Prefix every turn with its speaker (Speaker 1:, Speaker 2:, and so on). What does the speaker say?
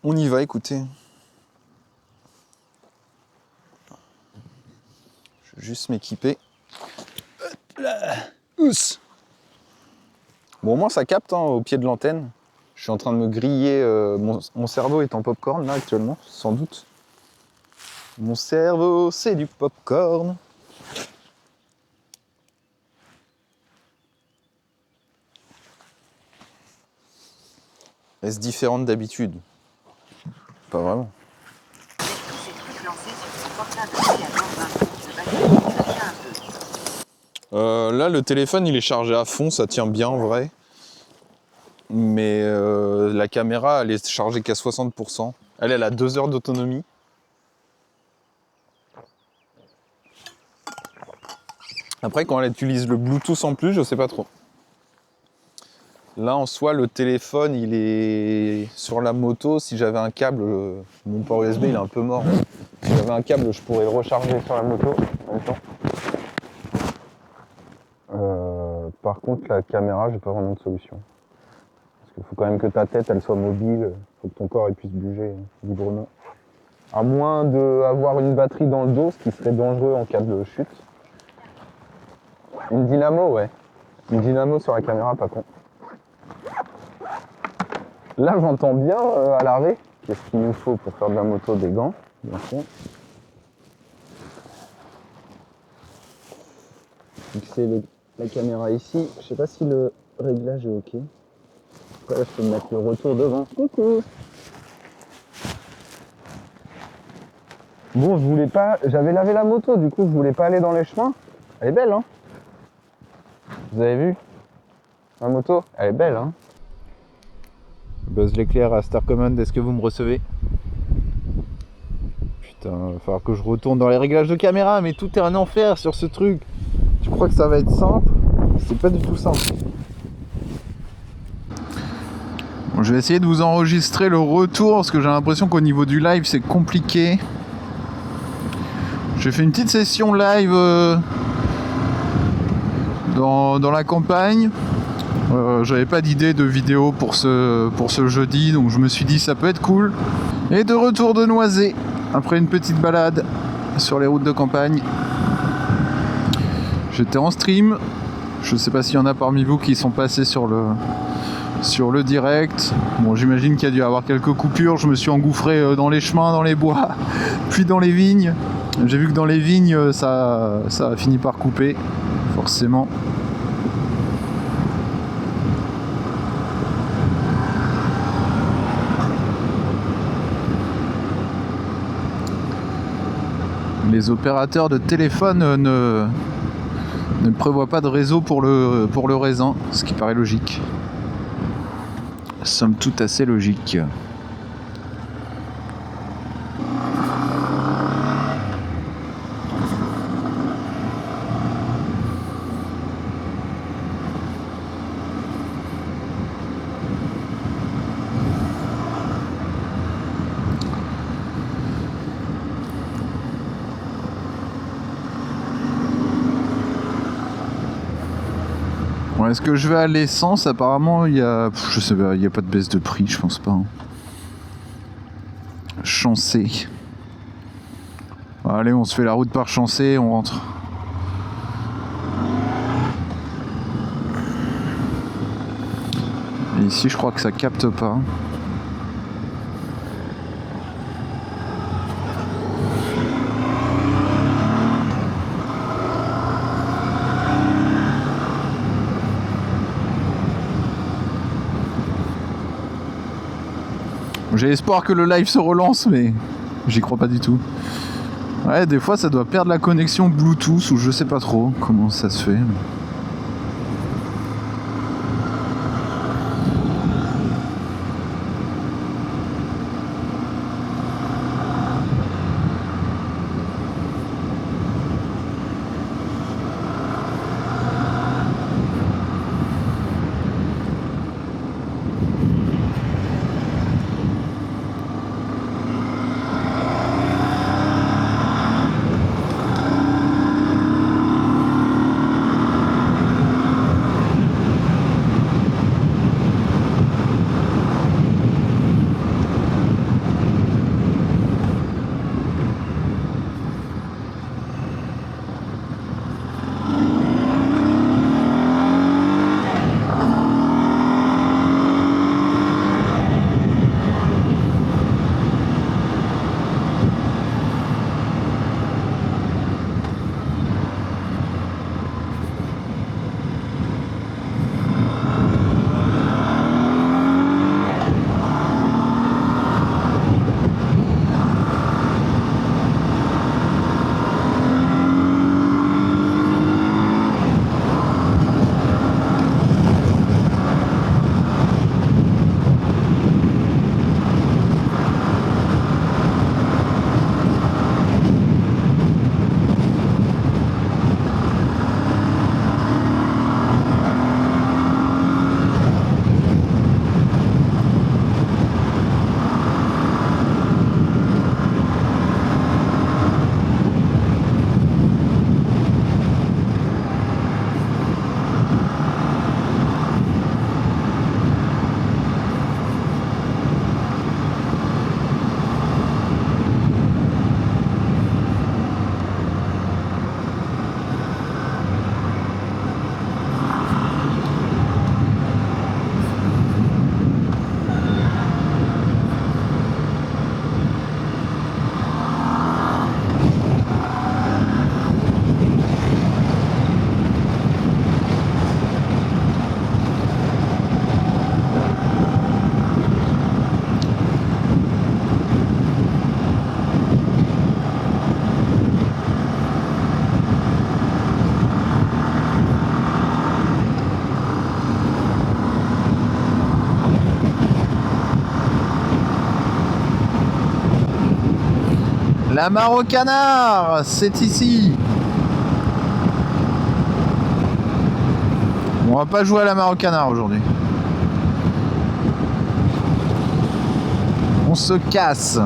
Speaker 1: On y va, écoutez. Je vais juste m'équiper. Bon, au moins ça capte hein, au pied de l'antenne. Je suis en train de me griller. Mon cerveau est en popcorn là actuellement, sans doute. Mon cerveau, c'est du popcorn. Est-ce différente d'habitude? Pas vraiment. Là, le téléphone, il est chargé à fond, ça tient bien en vrai. Mais la caméra, elle est chargée qu'à 60%. Elle a 2 heures d'autonomie. Après, quand elle utilise le Bluetooth en plus, je sais pas trop. Là, en soi, le téléphone, il est sur la moto. Si j'avais un câble, mon port USB, il est un peu mort. Si j'avais un câble, je pourrais le recharger sur la moto en même temps. Par contre, la caméra, j'ai pas vraiment de solution. Parce qu'il faut quand même que ta tête, elle soit mobile. Il faut que ton corps il puisse bouger librement. À moins d'avoir une batterie dans le dos, ce qui serait dangereux en cas de chute. Une dynamo, ouais. Une dynamo sur la caméra, pas con. Là, j'entends bien à l'arrêt. Qu'est-ce qu'il nous faut pour faire de la moto? Des gants, bien sûr. Fixer la caméra ici. Je sais pas si le réglage est ok. Après, là, je peux me mettre le retour devant. Coucou. Bon, je voulais pas... J'avais lavé la moto, du coup, je voulais pas aller dans les chemins. Elle est belle, hein? Vous avez vu? Ma moto, elle est belle, hein? Buzz l'éclair à Star Command, est-ce que vous me recevez? Putain, il va falloir que je retourne dans les réglages de caméra, mais tout est un enfer sur ce truc. Je crois que ça va être simple. C'est pas du tout simple. Bon, je vais essayer de vous enregistrer le retour, parce que j'ai l'impression qu'au niveau du live, c'est compliqué. J'ai fait une petite session live dans la campagne. J'avais pas d'idée de vidéo pour ce jeudi, donc je me suis dit ça peut être cool. Et de retour de Noisy, après une petite balade sur les routes de campagne. J'étais en stream, je sais pas s'il y en a parmi vous qui sont passés sur le direct. Bon, j'imagine qu'il y a dû y avoir quelques coupures, je me suis engouffré dans les chemins, dans les bois, puis dans les vignes. J'ai vu que dans les vignes, ça a fini par couper, forcément. Les opérateurs de téléphone ne prévoient pas de réseau pour le raisin, ce qui paraît logique. Somme toute assez logique. Bon, est-ce que je vais à l'essence? Apparemment, il y a... Je sais pas, il n'y a pas de baisse de prix, je pense pas. Hein. Chancé. Allez, on se fait la route par Chancé, on rentre. Et ici, je crois que ça capte pas. J'ai espoir que le live se relance, mais j'y crois pas du tout. Ouais, des fois ça doit perdre la connexion Bluetooth ou je sais pas trop comment ça se fait. La mare au canard, c'est ici. On va pas jouer à la mare au canard aujourd'hui. On se casse.